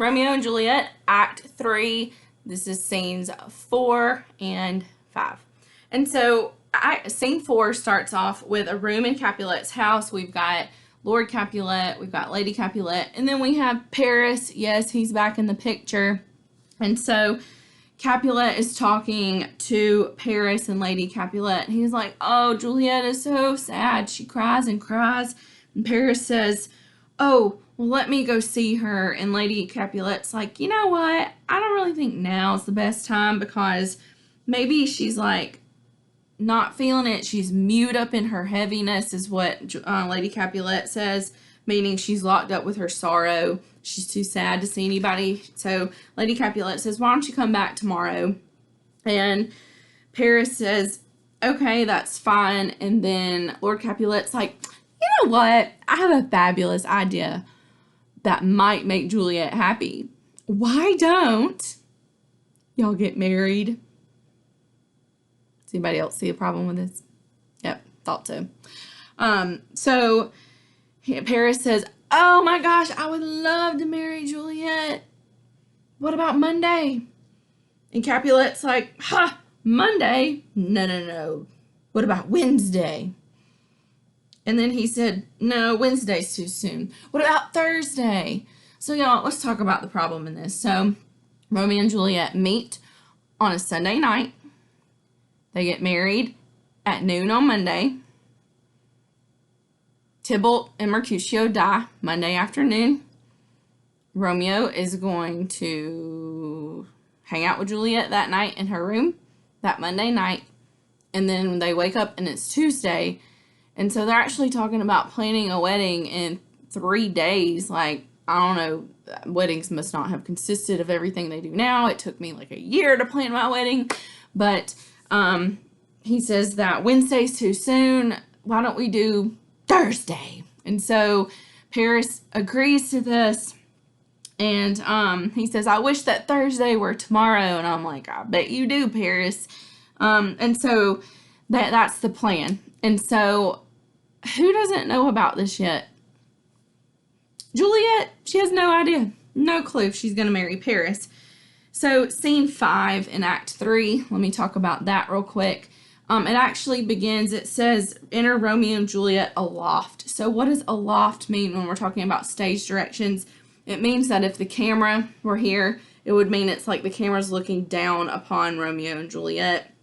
Romeo and Juliet, Act 3. This is scenes 4 and 5. And so scene 4 starts off with a room in Capulet's house. We've got Lord Capulet, we've got Lady Capulet, and then we have Paris. Yes, he's back in the picture. And so Capulet is talking to Paris and Lady Capulet. He's like, oh, Juliet is so sad. She cries and cries. And Paris says, oh, well, let me go see her. And Lady Capulet's like, you know what? I don't really think now's the best time because maybe she's like not feeling it. She's mewed up in her heaviness is what Lady Capulet says, meaning she's locked up with her sorrow. She's too sad to see anybody. So Lady Capulet says, why don't you come back tomorrow? And Paris says, okay, that's fine. And then Lord Capulet's like, you know what? I have a fabulous idea that might make Juliet happy. Why don't y'all get married? Does anybody else see a problem with this? Yep, thought so. So Paris says, oh my gosh, I would love to marry Juliet. What about Monday? And Capulet's like, ha, Monday? No. What about Wednesday? And then he said, no, Wednesday's too soon. What about Thursday? So y'all, let's talk about the problem in this. So Romeo and Juliet meet on a Sunday night. They get married at noon on Monday. Tybalt and Mercutio die Monday afternoon. Romeo is going to hang out with Juliet that night in her room that Monday night. And then they wake up and it's Tuesday. And so they're actually talking about planning a wedding in 3 days. Like, I don't know, weddings must not have consisted of everything they do now. It took me like a year to plan my wedding. But he says that Wednesday's too soon. Why don't we do Thursday? And so Paris agrees to this. And he says, I wish that Thursday were tomorrow. And I'm like, I bet you do, Paris. And so that's the plan. And so who doesn't know about this yet? Juliet, she has no idea. No clue if she's going to marry Paris. So scene 5 in Act 3, let me talk about that real quick. It actually begins, it says, enter Romeo and Juliet aloft. So what does aloft mean when we're talking about stage directions? It means that if the camera were here, it would mean it's like the camera's looking down upon Romeo and Juliet.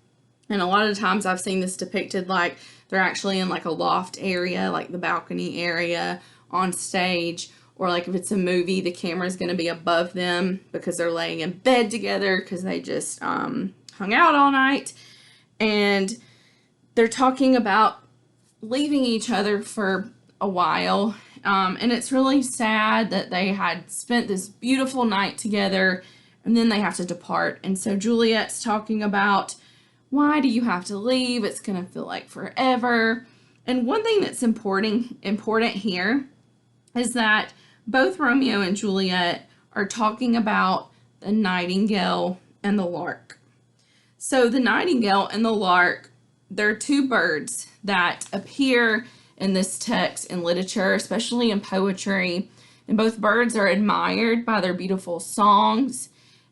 And a lot of times I've seen this depicted like they're actually in like a loft area, like the balcony area on stage. Or like if it's a movie, the camera's going to be above them because they're laying in bed together because they just hung out all night. And they're talking about leaving each other for a while. And it's really sad that they had spent this beautiful night together and then they have to depart. And so Juliet's talking about, why do you have to leave? It's going to feel like forever. And one thing that's important here is that both Romeo and Juliet are talking about the nightingale and the lark. So the nightingale and the lark, they're two birds that appear in this text in literature, especially in poetry. And both birds are admired by their beautiful songs.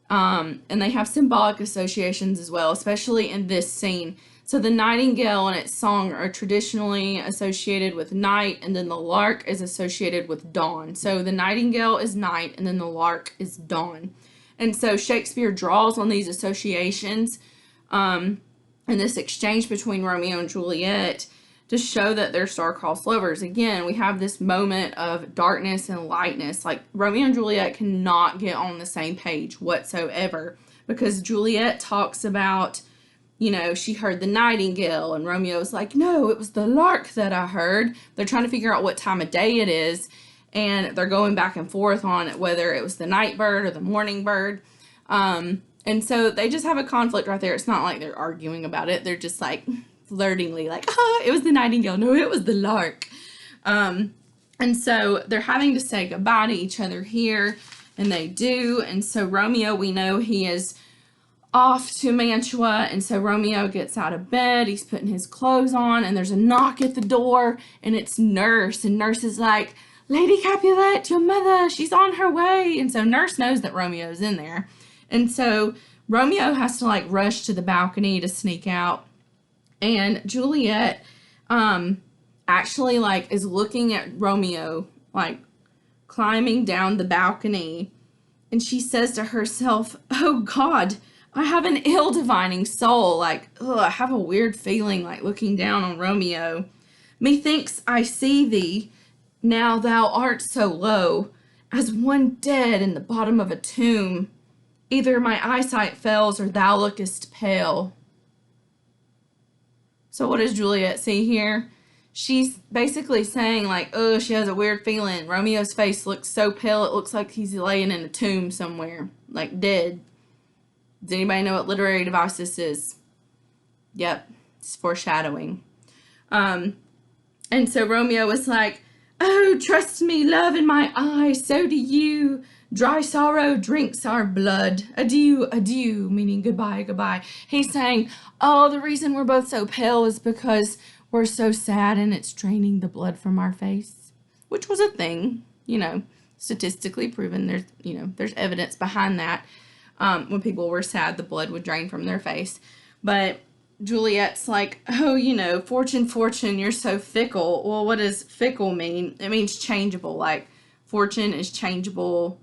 And they have symbolic associations as well, especially in this scene. So the nightingale and its song are traditionally associated with night, and then the lark is associated with dawn. So the nightingale is night, and then the lark is dawn. And so Shakespeare draws on these associations and this exchange between Romeo and Juliet to show that they're star-crossed lovers. Again, we have this moment of darkness and lightness. Like Romeo and Juliet cannot get on the same page whatsoever because Juliet talks about, you know, she heard the nightingale and Romeo's like, no, it was the lark that I heard. They're trying to figure out what time of day it is. And they're going back and forth on whether it was the night bird or the morning bird. And so they just have a conflict right there. It's not like they're arguing about it. They're just like flirtingly like, oh, it was the nightingale. No, it was the lark. And so they're having to say goodbye to each other here. And they do. And so Romeo, we know he is off to Mantua. And so Romeo gets out of bed. He's putting his clothes on. And there's a knock at the door. And it's Nurse. And Nurse is like, Lady Capulet, your mother, she's on her way. And so Nurse knows that Romeo's in there. And so Romeo has to like rush to the balcony to sneak out. And Juliet actually like is looking at Romeo like climbing down the balcony, and she says to herself, "Oh God, I have an ill divining soul. Like, I have a weird feeling like looking down on Romeo. Methinks I see thee, now thou art so low, as one dead in the bottom of a tomb. Either my eyesight fails, or thou lookest pale." So what does Juliet see here? She's basically saying like, oh, she has a weird feeling. Romeo's face looks so pale, it looks like he's laying in a tomb somewhere, like dead. Does anybody know what literary device this is? Yep, it's foreshadowing. And so Romeo was like, "Oh, trust me, love in my eyes, so do you. Dry sorrow drinks our blood. Adieu, adieu," meaning goodbye, goodbye. He's saying, oh, the reason we're both so pale is because we're so sad and it's draining the blood from our face, which was a thing, statistically proven. There's evidence behind that. When people were sad, the blood would drain from their face. But Juliet's like, oh, fortune, fortune, you're so fickle. Well, what does fickle mean? It means changeable. Like, fortune is changeable.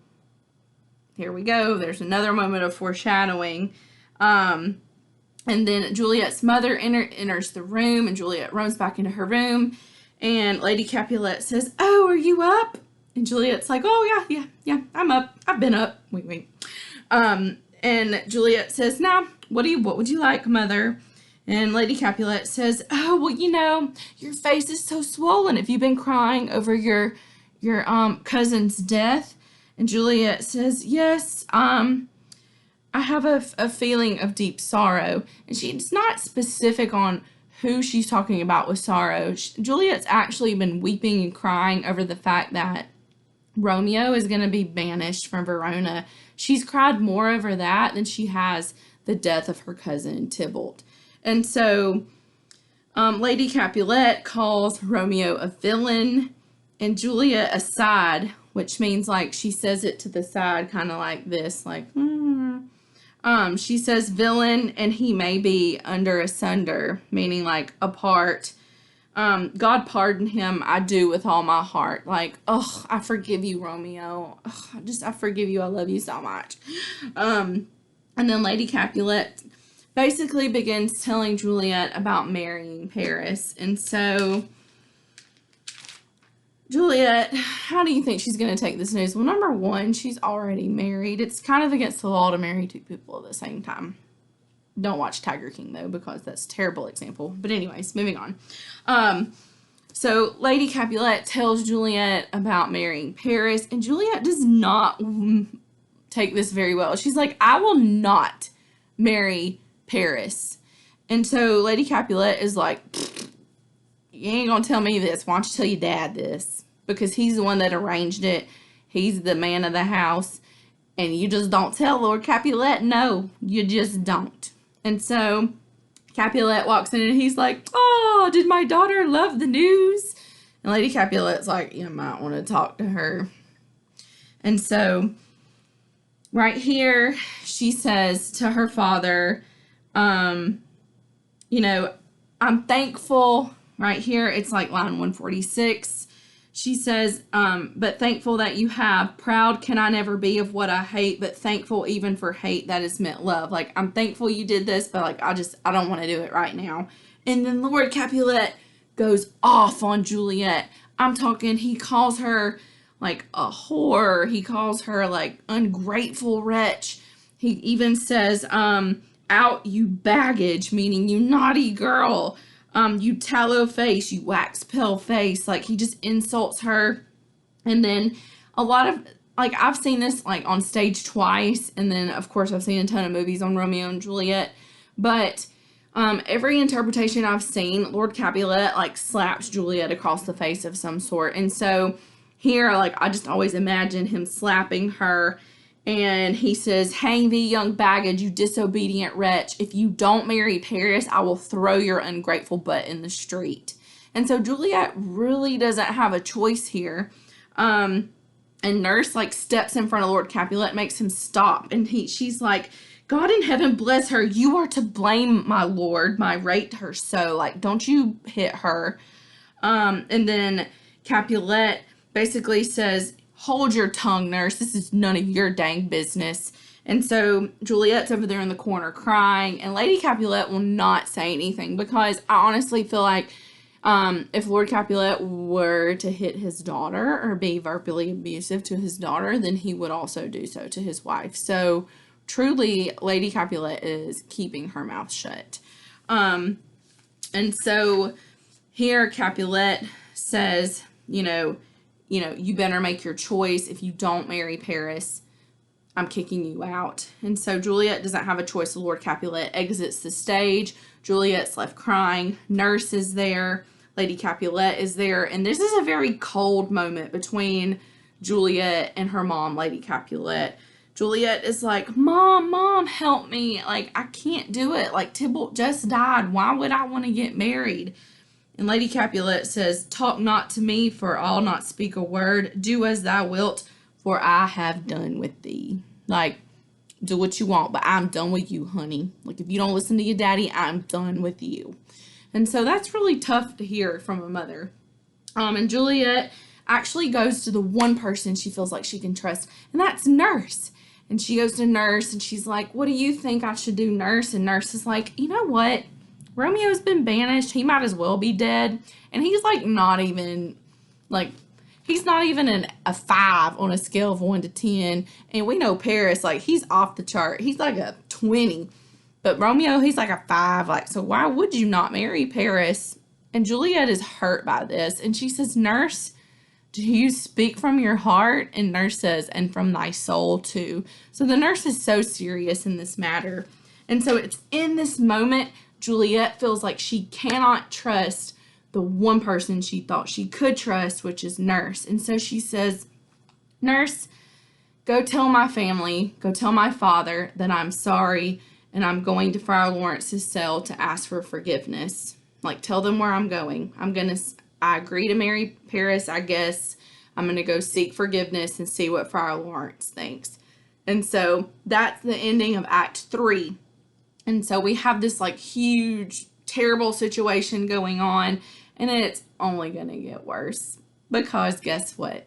Here we go. There's another moment of foreshadowing. And then Juliet's mother enters the room, and Juliet runs back into her room. And Lady Capulet says, "Oh, are you up?" And Juliet's like, "Oh, yeah, I'm up. I've been up." Wait. And Juliet says, "Now, what would you like, mother?" And Lady Capulet says, "Oh, well, your face is so swollen. Have you been crying over your cousin's death?" And Juliet says, "Yes, I have a feeling of deep sorrow." And she's not specific on who she's talking about with sorrow. Juliet's actually been weeping and crying over the fact that Romeo is going to be banished from Verona. She's cried more over that than she has the death of her cousin Tybalt. And so Lady Capulet calls Romeo a villain and Juliet a side, which means like she says it to the side, kind of like this, like, she says villain, and he may be asunder, meaning like apart. God pardon him, I do with all my heart. Like, oh, I forgive you, Romeo. I forgive you. I love you so much. And then Lady Capulet basically begins telling Juliet about marrying Paris. And so Juliet, how do you think she's going to take this news? Well, number one, she's already married. It's kind of against the law to marry two people at the same time. Don't watch Tiger King, though, because that's a terrible example. But anyways, moving on. So Lady Capulet tells Juliet about marrying Paris, and Juliet does not take this very well. She's like, "I will not marry Paris." And so Lady Capulet is like, "You ain't gonna tell me this. Why don't you tell your dad this? Because he's the one that arranged it. He's the man of the house. And you just don't tell Lord Capulet. No, you just don't." And so Capulet walks in and he's like, "Oh, did my daughter love the news?" And Lady Capulet's like, "You might want to talk to her." And so right here, she says to her father, "I'm thankful." Right here, it's like line 146. She says, "But thankful that you have. Proud can I never be of what I hate, but thankful even for hate that is meant love." Like, I'm thankful you did this, but like, I don't want to do it right now. And then Lord Capulet goes off on Juliet. I'm talking, he calls her like a whore. He calls her like ungrateful wretch. He even says, "Out, you baggage," meaning you naughty girl. "You tallow face, you wax pale face." Like, he just insults her. And then a lot of, like, I've seen this like on stage twice, and then of course I've seen a ton of movies on Romeo and Juliet, but every interpretation I've seen, Lord Capulet like slaps Juliet across the face of some sort. And so here, like, I just always imagine him slapping her. And he says, "Hang thee, young baggage, you disobedient wretch. If you don't marry Paris, I will throw your ungrateful butt in the street." And so Juliet really doesn't have a choice here. And Nurse like steps in front of Lord Capulet, makes him stop, and she's like, God in heaven bless her, you are to blame, my lord, my raped her so, like, don't you hit her. And then Capulet basically says, hold your tongue, Nurse, this is none of your dang business. And so Juliet's over there in the corner crying, and Lady Capulet will not say anything, because I honestly feel like if Lord Capulet were to hit his daughter or be verbally abusive to his daughter, then he would also do so to his wife. So truly, Lady Capulet is keeping her mouth shut. And so here Capulet says, you better make your choice. If you don't marry Paris, I'm kicking you out. And so Juliet doesn't have a choice. Lord Capulet exits the stage. Juliet's left crying. Nurse is there. Lady Capulet is there. And this is a very cold moment between Juliet and her mom, Lady Capulet. Juliet is like, Mom, help me. Like, I can't do it. Like, Tybalt just died. Why would I want to get married? And Lady Capulet says, talk not to me, for I'll not speak a word. Do as thou wilt, for I have done with thee. Like, do what you want, but I'm done with you, honey. Like, if you don't listen to your daddy, I'm done with you. And so that's really tough to hear from a mother. And Juliet actually goes to the one person she feels like she can trust, and that's Nurse. And she goes to Nurse, and she's like, what do you think I should do, Nurse? And Nurse is like, you know what? Romeo's been banished. He might as well be dead. And he's like not even, like, he's not even a 5 on a scale of 1 to 10. And we know Paris, like, he's off the chart. He's like a 20. But Romeo, he's like a 5. Like, so why would you not marry Paris? And Juliet is hurt by this. And she says, Nurse, do you speak from your heart? And Nurse says, and from thy soul too. So the nurse is so serious in this matter. And so it's in this moment, Juliet feels like she cannot trust the one person she thought she could trust, which is Nurse. And so she says, Nurse, go tell my family, go tell my father that I'm sorry, and I'm going to Friar Lawrence's cell to ask for forgiveness. Like, tell them where I'm going. I agree to marry Paris, I guess. I'm going to go seek forgiveness and see what Friar Lawrence thinks. And so that's the ending of Act 3. And so we have this like huge, terrible situation going on, and it's only going to get worse, because guess what?